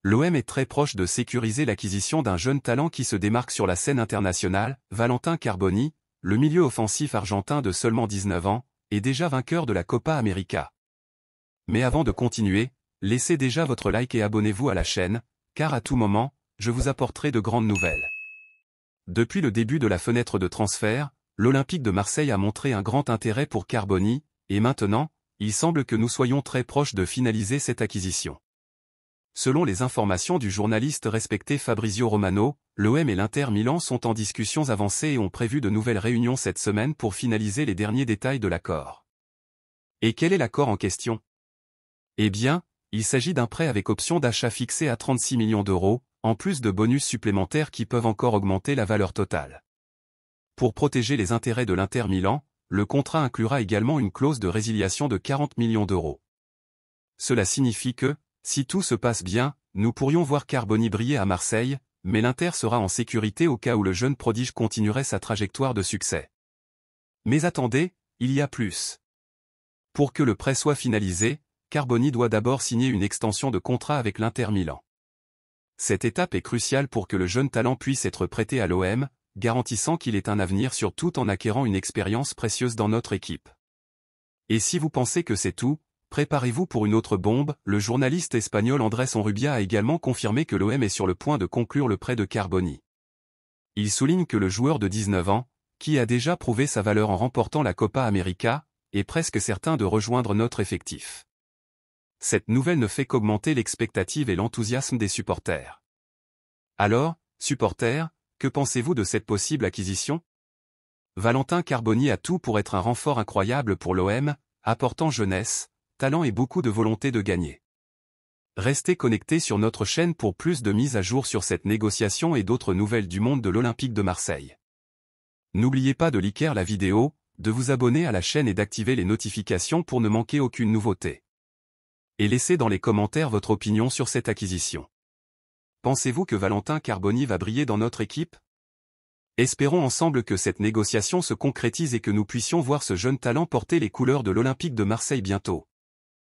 l'OM est très proche de sécuriser l'acquisition d'un jeune talent qui se démarque sur la scène internationale, Valentin Carboni, le milieu offensif argentin de seulement 19 ans, est déjà vainqueur de la Copa América. Mais avant de continuer, laissez déjà votre like et abonnez-vous à la chaîne, car à tout moment, je vous apporterai de grandes nouvelles. Depuis le début de la fenêtre de transfert, l'Olympique de Marseille a montré un grand intérêt pour Carboni, et maintenant, il semble que nous soyons très proches de finaliser cette acquisition. Selon les informations du journaliste respecté Fabrizio Romano, l'OM et l'Inter Milan sont en discussions avancées et ont prévu de nouvelles réunions cette semaine pour finaliser les derniers détails de l'accord. Et quel est l'accord en question? Eh bien, il s'agit d'un prêt avec option d'achat fixé à 36 millions d'euros, en plus de bonus supplémentaires qui peuvent encore augmenter la valeur totale. Pour protéger les intérêts de l'Inter Milan, le contrat inclura également une clause de résiliation de 40 millions d'euros. Cela signifie que, si tout se passe bien, nous pourrions voir Carboni briller à Marseille, mais l'Inter sera en sécurité au cas où le jeune prodige continuerait sa trajectoire de succès. Mais attendez, il y a plus. Pour que le prêt soit finalisé, Carboni doit d'abord signer une extension de contrat avec l'Inter Milan. Cette étape est cruciale pour que le jeune talent puisse être prêté à l'OM, garantissant qu'il ait un avenir surtout en acquérant une expérience précieuse dans notre équipe. Et si vous pensez que c'est tout, préparez-vous pour une autre bombe, le journaliste espagnol Andrés Onrubia a également confirmé que l'OM est sur le point de conclure le prêt de Carboni. Il souligne que le joueur de 19 ans, qui a déjà prouvé sa valeur en remportant la Copa América, est presque certain de rejoindre notre effectif. Cette nouvelle ne fait qu'augmenter l'expectative et l'enthousiasme des supporters. Alors, supporters, que pensez-vous de cette possible acquisition? Valentin Carboni a tout pour être un renfort incroyable pour l'OM, apportant jeunesse, talent et beaucoup de volonté de gagner. Restez connectés sur notre chaîne pour plus de mises à jour sur cette négociation et d'autres nouvelles du monde de l'Olympique de Marseille. N'oubliez pas de liker la vidéo, de vous abonner à la chaîne et d'activer les notifications pour ne manquer aucune nouveauté. Et laissez dans les commentaires votre opinion sur cette acquisition. Pensez-vous que Valentin Carboni va briller dans notre équipe? Espérons ensemble que cette négociation se concrétise et que nous puissions voir ce jeune talent porter les couleurs de l'Olympique de Marseille bientôt.